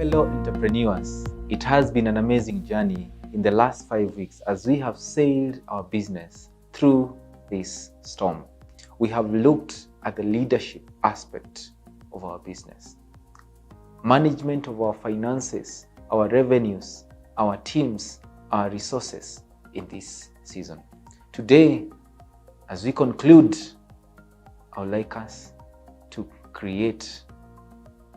fellow entrepreneurs, it has been an amazing journey in the last 5 weeks as we have sailed our business through this storm. We have looked at the leadership aspect of our business, management of our finances, our revenues, our teams, our resources in this season. Today, as we conclude, I would like us to create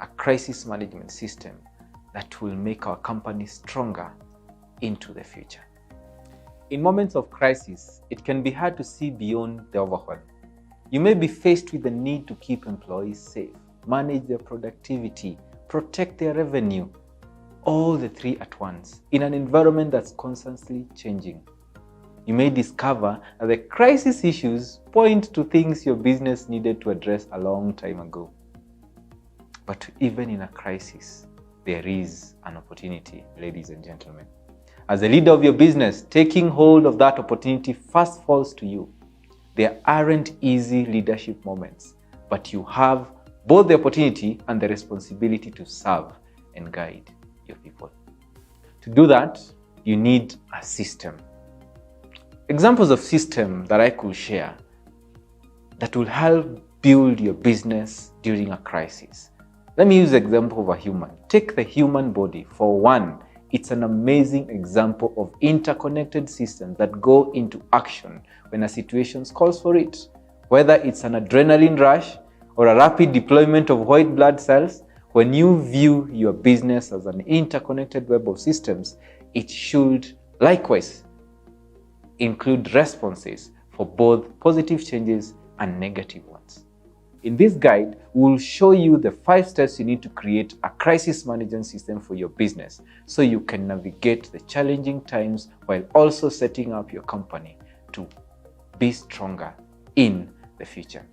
a crisis management system that will make our company stronger into the future. In moments of crisis, it can be hard to see beyond the overwhelm. You may be faced with the need to keep employees safe, manage their productivity, protect their revenue, all the three at once, in an environment that's constantly changing. You may discover that the crisis issues point to things your business needed to address a long time ago. But even in a crisis, there is an opportunity, ladies and gentlemen. As a leader of your business, taking hold of that opportunity first falls to you. There aren't easy leadership moments, but you have both the opportunity and the responsibility to serve and guide your people. To do that, you need a system. Examples of system that I could share that will help build your business during a crisis. Let me use the example of a human. Take the human body. For one, it's an amazing example of interconnected systems that go into action when a situation calls for it. Whether it's an adrenaline rush or a rapid deployment of white blood cells, when you view your business as an interconnected web of systems, it should likewise include responses for both positive changes and negative ones. In this guide, we'll show you the 5 steps you need to create a crisis management system for your business so you can navigate the challenging times while also setting up your company to be stronger in the future.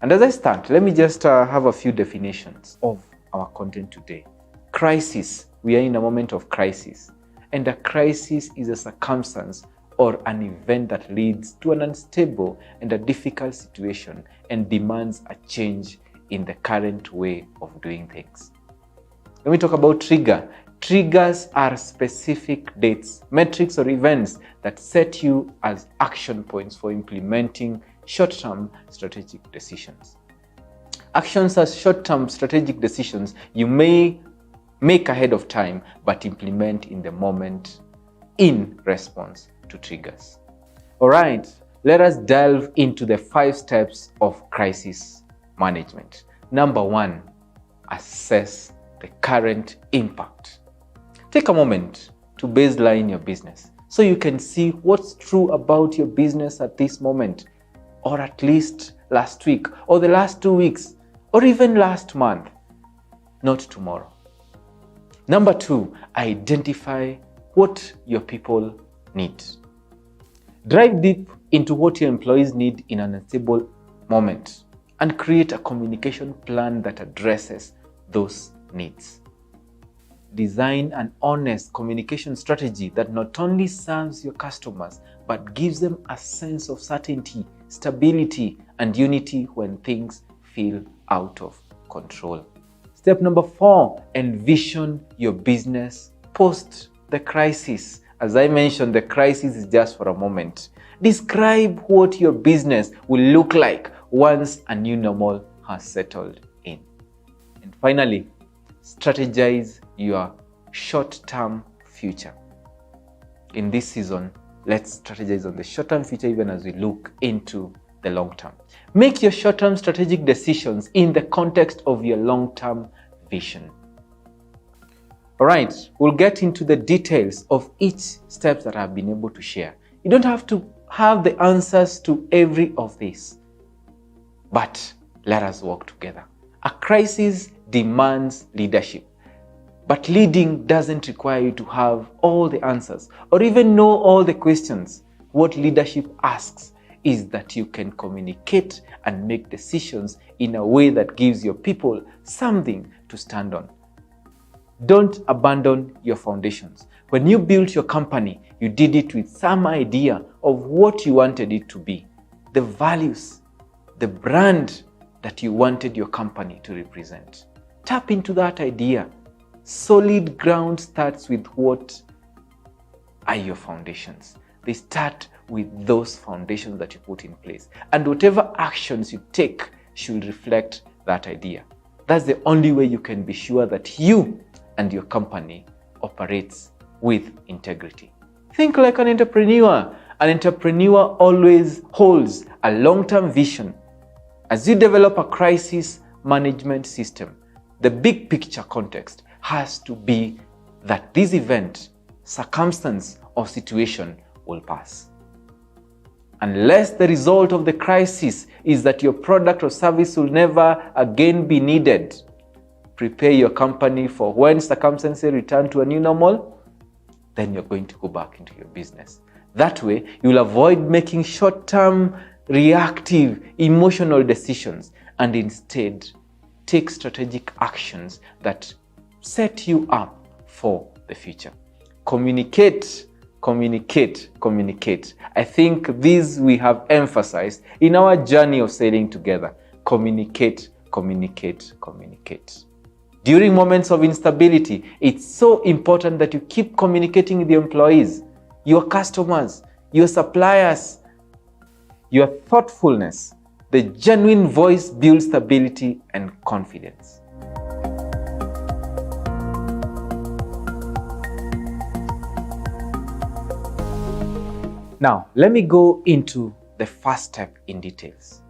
And as I start, let me just have a few definitions of our content today. Crisis. We are in a moment of crisis. And a crisis is a circumstance or an event that leads to an unstable and a difficult situation and demands a change in the current way of doing things. When we talk about trigger, triggers are specific dates, metrics, or events that set you as action points for implementing short-term strategic decisions. Actions as short-term strategic decisions you may make ahead of time but implement in the moment in response to triggers. All right, let us delve into the 5 steps of crisis management. Number 1, assess the current impact. Take a moment to baseline your business so you can see what's true about your business at this moment, or at least last week, or the last 2 weeks, or even last month, not tomorrow. Number 2, identify what your people need. Dive deep into what your employees need in an unstable moment and create a communication plan that addresses those needs. Design an honest communication strategy that not only serves your customers but gives them a sense of certainty, stability, and unity when things feel out of control. Step number 4, envision your business post the crisis. As I mentioned, the crisis is just for a moment. Describe what your business will look like once a new normal has settled in. And finally, strategize your short-term future. In this season, let's strategize on the short-term future even as we look into the long term. Make your short-term strategic decisions in the context of your long-term vision. All right, we'll get into the details of each step that I've been able to share. You don't have to have the answers to every of this, but let us work together. A crisis demands leadership, but leading doesn't require you to have all the answers or even know all the questions. What leadership asks is that you can communicate and make decisions in a way that gives your people something to stand on. Don't abandon your foundations. When you built your company, you did it with some idea of what you wanted it to be, the values, the brand that you wanted your company to represent. Tap into that idea Solid ground starts with what are your foundations. They start with those foundations that you put in place. And whatever actions you take should reflect that idea. That's the only way you can be sure that you and your company operates with integrity. Think like an entrepreneur. An entrepreneur always holds a long-term vision. As you develop a crisis management system, the big picture context has to be that this event, circumstance, or situation will pass. Unless the result of the crisis is that your product or service will never again be needed, prepare your company for when circumstances return to a new normal, then you're going to go back into your business. That way, you'll avoid making short-term, reactive, emotional decisions and instead take strategic actions that set you up for the future. Communicate, communicate, communicate. I think this we have emphasized in our journey of sailing together. Communicate, communicate, communicate. During moments of instability, it's so important that you keep communicating with your employees, your customers, your suppliers. Your thoughtfulness, the genuine voice builds stability and confidence. Now, let me go into the first step in details.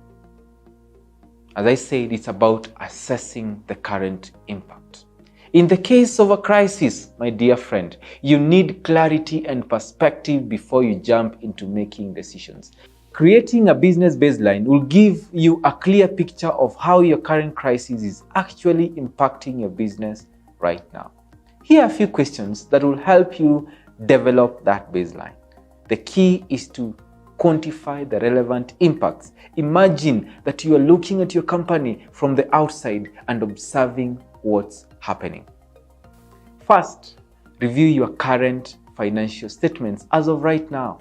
As I said, it's about assessing the current impact. In the case of a crisis, my dear friend, you need clarity and perspective before you jump into making decisions. Creating a business baseline will give you a clear picture of how your current crisis is actually impacting your business right now. Here are a few questions that will help you develop that baseline. The key is to quantify the relevant impacts. Imagine that you are looking at your company from the outside and observing what's happening. First, review your current financial statements as of right now.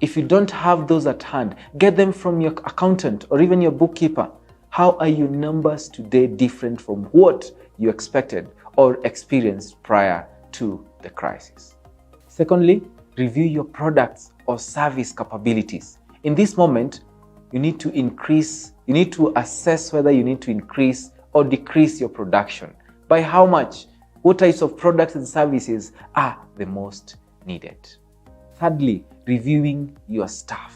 If you don't have those at hand, get them from your accountant or even your bookkeeper. How are your numbers today different from what you expected or experienced prior to the crisis? Secondly, review your products or service capabilities. In this moment, you need to assess whether you need to increase or decrease your production. By how much? What types of products and services are the most needed? Thirdly, reviewing your staff.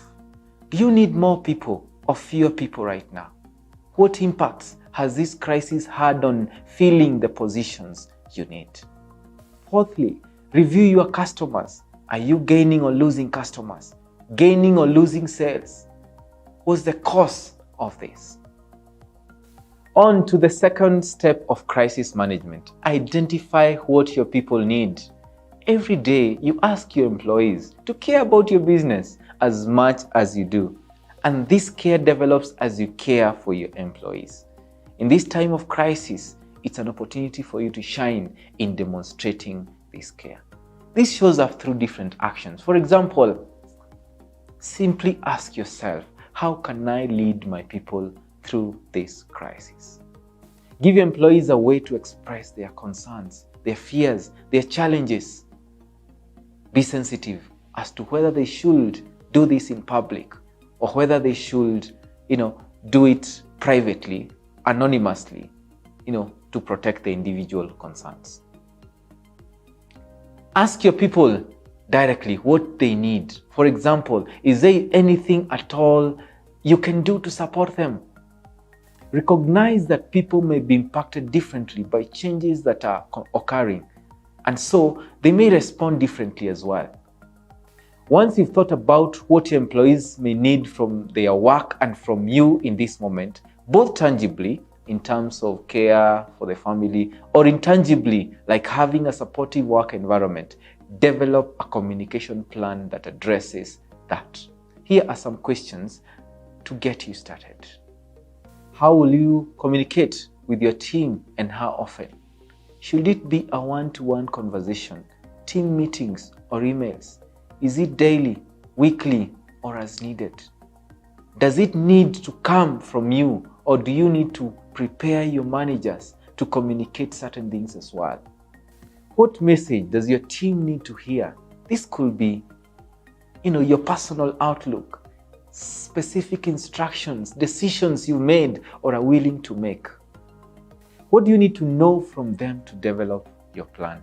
Do you need more people or fewer people right now? What impacts has this crisis had on filling the positions you need? Fourthly, review your customers. Are you gaining or losing customers? Gaining or losing sales? What's the cause of this? On to the second step of crisis management. Identify what your people need. Every day, you ask your employees to care about your business as much as you do. And this care develops as you care for your employees. In this time of crisis, it's an opportunity for you to shine in demonstrating this care. This shows up through different actions. For example, simply ask yourself, how can I lead my people through this crisis? Give your employees a way to express their concerns, their fears, their challenges. Be sensitive as to whether they should do this in public or whether they should, do it privately, anonymously, to protect the individual concerns. Ask your people directly what they need. For example, is there anything at all you can do to support them? Recognize that people may be impacted differently by changes that are occurring, and so they may respond differently as well. Once you've thought about what your employees may need from their work and from you in this moment, both tangibly in terms of care for the family or intangibly like having a supportive work environment, develop a communication plan that addresses that. Here are some questions to get you started. How will you communicate with your team and how often? Should it be a one-to-one conversation, team meetings or emails? Is it daily, weekly, or as needed? Does it need to come from you, or do you need to prepare your managers to communicate certain things as well? What message does your team need to hear? This could be, your personal outlook, specific instructions, decisions you made or are willing to make. What do you need to know from them to develop your plan?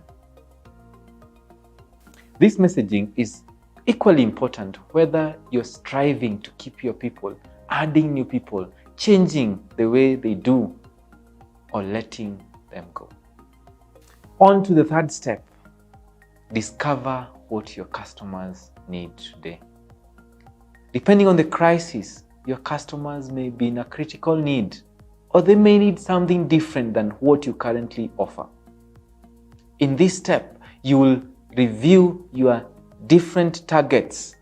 This messaging is equally important whether you're striving to keep your people, adding new people, changing the way they do, or letting them go. On to the third step. Discover what your customers need today. Depending on the crisis, your customers may be in a critical need, or they may need something different than what you currently offer. In this step, you will review your different targets,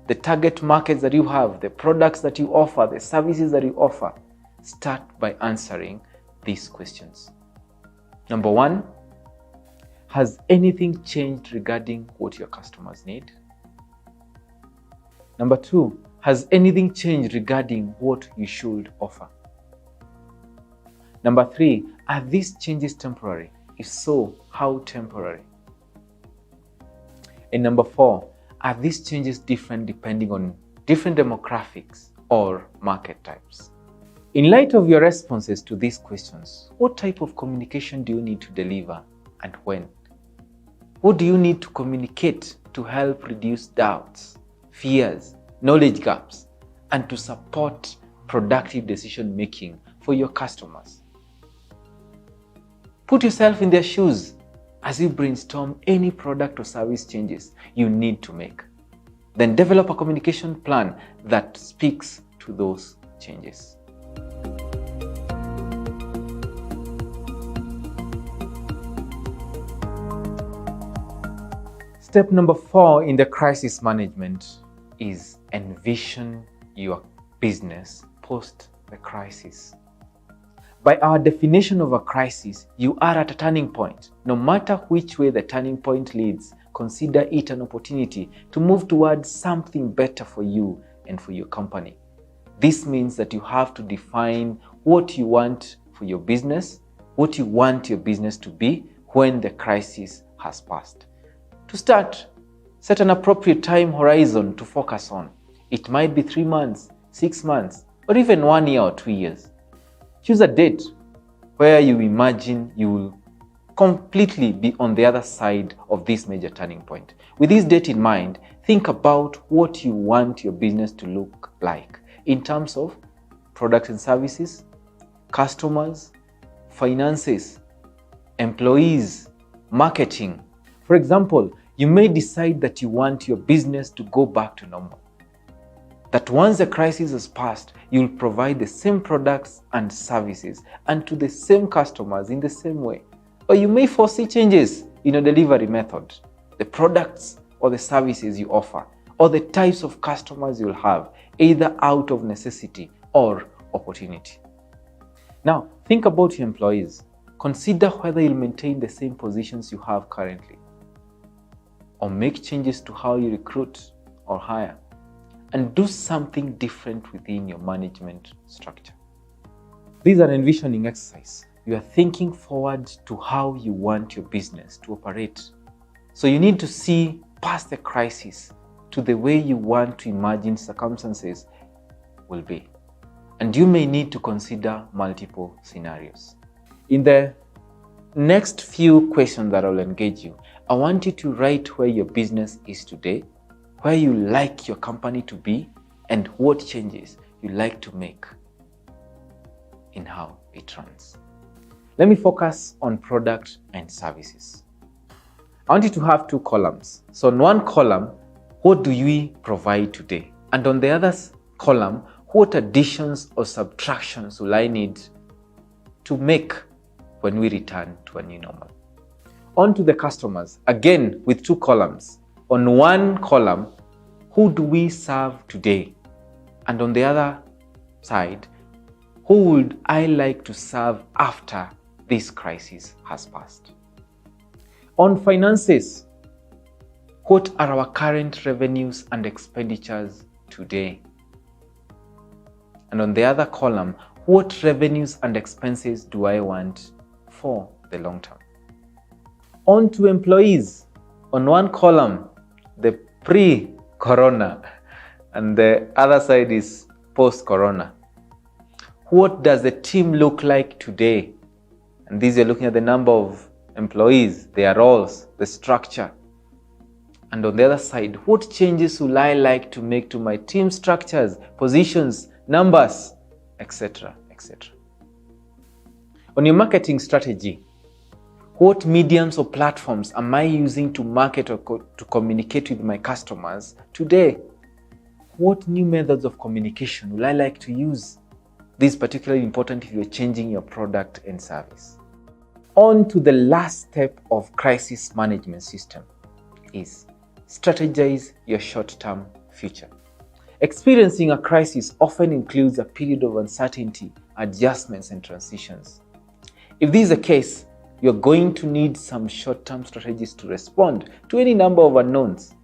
the target markets that you have, the products that you offer, the services that you offer. Start by answering these questions. Number 1, has anything changed regarding what your customers need? Number 2, has anything changed regarding what you should offer? Number 3, are these changes temporary? If so, how temporary? And number 4, are these changes different depending on different demographics or market types? In light of your responses to these questions, what type of communication do you need to deliver and when? What do you need to communicate to help reduce doubts, fears, knowledge gaps, and to support productive decision making for your customers? Put yourself in their shoes as you brainstorm any product or service changes you need to make. Then develop a communication plan that speaks to those changes. Step number 4 in the crisis management is envision your business post the crisis. By our definition of a crisis, you are at a turning point. No matter which way the turning point leads, consider it an opportunity to move towards something better for you and for your company. This means that you have to define what you want for your business, what you want your business to be when the crisis has passed. To start, set an appropriate time horizon to focus on. It might be 3 months, 6 months, or even 1 year or 2 years. Choose a date where you imagine you will completely be on the other side of this major turning point. With this date in mind, think about what you want your business to look like in terms of products and services, customers, finances, employees, marketing. For example, you may decide that you want your business to go back to normal. That once the crisis has passed, you'll provide the same products and services and to the same customers in the same way. Or you may foresee changes in your delivery method, the products or the services you offer, or the types of customers you'll have, either out of necessity or opportunity. Now, think about your employees. Consider whether you'll maintain the same positions you have currently, or make changes to how you recruit or hire, and do something different within your management structure. These are envisioning exercise. You are thinking forward to how you want your business to operate. So you need to see past the crisis to the way you want to imagine circumstances will be. And you may need to consider multiple scenarios. In the next few questions that I will engage you, I want you to write where your business is today, where you like your company to be, and what changes you like to make in how it runs. Let me focus on product and services. I want you to have 2 columns. So in one column, what do we provide today? And on the other column, what additions or subtractions will I need to make when we return to a new normal? On to the customers, again with 2 columns. On one column, who do we serve today? And on the other side, who would I like to serve after this crisis has passed? On finances, what are our current revenues and expenditures today? And on the other column, what revenues and expenses do I want for the long term? On to employees. On one column, the pre-corona, and the other side is post-corona. What does the team look like today? And these are looking at the number of employees, their roles, the structure. And on the other side, what changes will I like to make to my team structures, positions, numbers, etc., etc. On your marketing strategy, what mediums or platforms am I using to market or to communicate with my customers today? What new methods of communication will I like to use? This is particularly important if you're changing your product and service. On to the last step of crisis management system is strategize your short-term future. Experiencing a crisis often includes a period of uncertainty, adjustments, and transitions. If this is the case, you're going to need some short-term strategies to respond to any number of unknowns.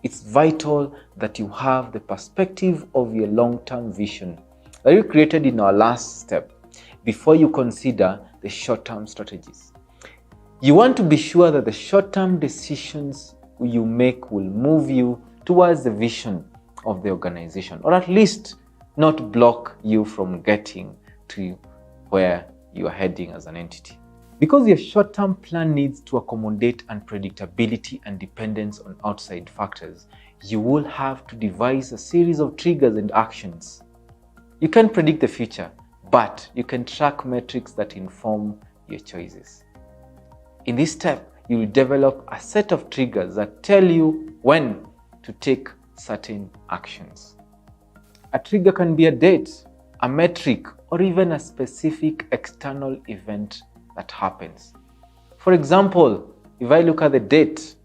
It's vital that you have the perspective of your long-term vision that you created in our last step before you consider the short-term strategies. You want to be sure that the short-term decisions you make will move you towards the vision of the organization, or at least not block you from getting to where you are heading as an entity. Because your short-term plan needs to accommodate unpredictability and dependence on outside factors, you will have to devise a series of triggers and actions. You can't predict the future, but you can track metrics that inform your choices. In this step, you will develop a set of triggers that tell you when to take certain actions. A trigger can be a date, a metric, or even a specific external event that happens. For example, if I look at the date,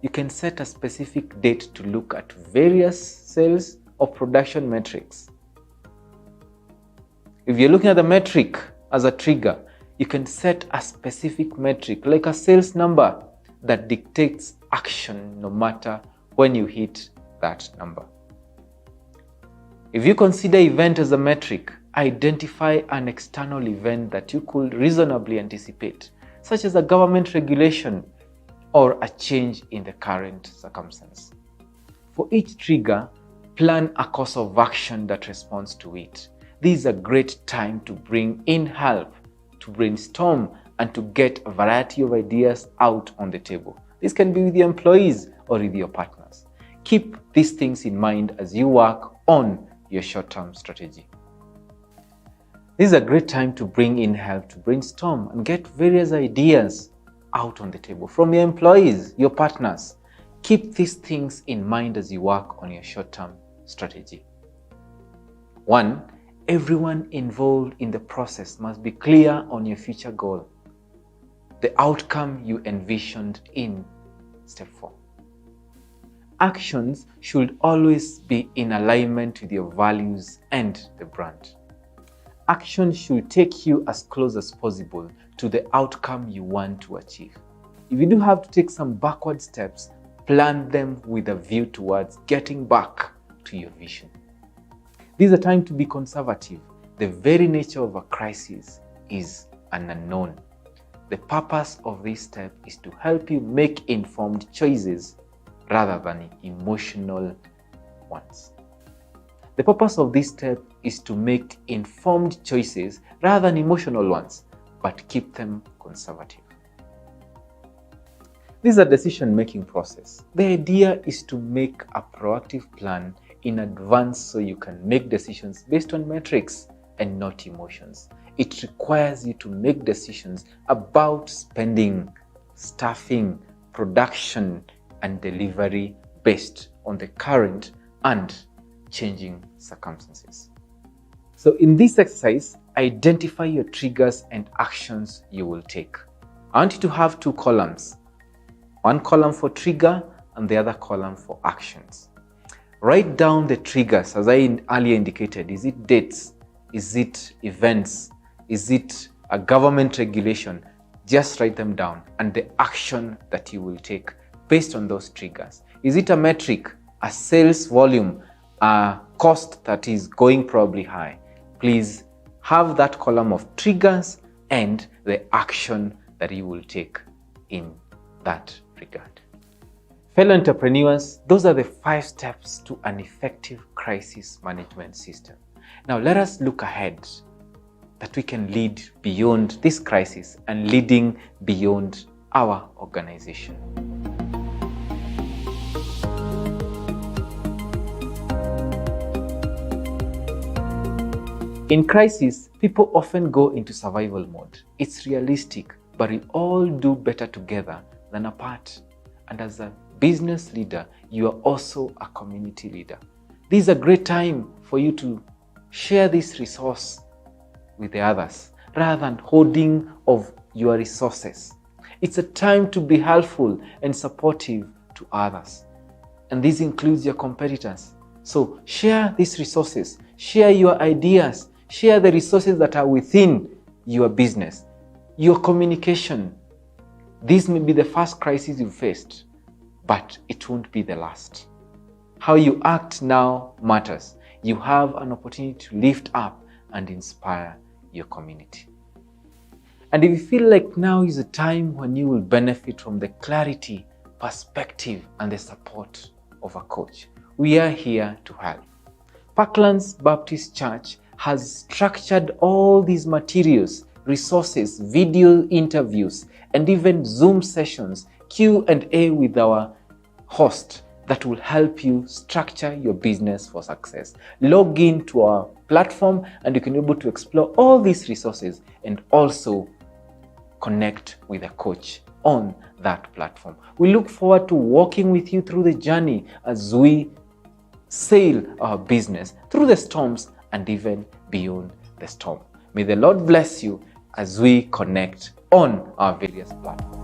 you can set a specific date to look at various sales or production metrics. If you're looking at the metric as a trigger, you can set a specific metric like a sales number that dictates action no matter when you hit that number. If you consider event as a metric, identify an external event that you could reasonably anticipate, such as a government regulation or a change in the current circumstance. For each trigger, plan a course of action that responds to it. This is a great time to bring in help, to brainstorm, and to get a variety of ideas out on the table. This can be with your employees or with your partners. Keep these things in mind as you work on your short-term strategy. This is a great time to bring in help, to brainstorm and get various ideas out on the table from your employees, your partners. Keep these things in mind as you work on your short-term strategy. 1. Everyone involved in the process must be clear on your future goal, the outcome you envisioned in step 4. Actions should always be in alignment with your values and the brand. Action should take you as close as possible to the outcome you want to achieve. If you do have to take some backward steps, plan them with a view towards getting back to your vision. This is a time to be conservative. The very nature of a crisis is an unknown. The purpose of this step is to help you make informed choices rather than emotional ones. The purpose of this step is to make informed choices rather than emotional ones, but keep them conservative. This is a decision-making process. The idea is to make a proactive plan in advance so you can make decisions based on metrics and not emotions. It requires you to make decisions about spending, staffing, production, and delivery based on the current and changing circumstances. So in this exercise, identify your triggers and actions you will take. I want you to have 2 columns. One column for trigger and the other column for actions. Write down the triggers as I earlier indicated. Is it dates? Is it events? Is it a government regulation? Just write them down and the action that you will take based on those triggers. Is it a metric, a sales volume, a cost that is going probably high? Please have that column of triggers and the action that you will take in that regard. Fellow entrepreneurs, those are the 5 steps to an effective crisis management system. Now let us look ahead that we can lead beyond this crisis and leading beyond our organization. In crisis, people often go into survival mode. It's realistic, but we all do better together than apart. And as a business leader, you are also a community leader. This is a great time for you to share this resource with the others rather than hoarding of your resources. It's a time to be helpful and supportive to others. And this includes your competitors. So share these resources, share your ideas, share the resources that are within your business, your communication. This may be the first crisis you faced, but it won't be the last. How you act now matters. You have an opportunity to lift up and inspire your community. And if you feel like now is a time when you will benefit from the clarity, perspective, and the support of a coach, we are here to help. Parklands Baptist Church has structured all these materials, resources, video interviews, and even Zoom sessions, Q&A with our host that will help you structure your business for success. Log in to our platform and you can be able to explore all these resources and also connect with a coach on that platform. We look forward to walking with you through the journey as we sail our business through the storms and even beyond the storm. May the Lord bless you as we connect on our various platforms.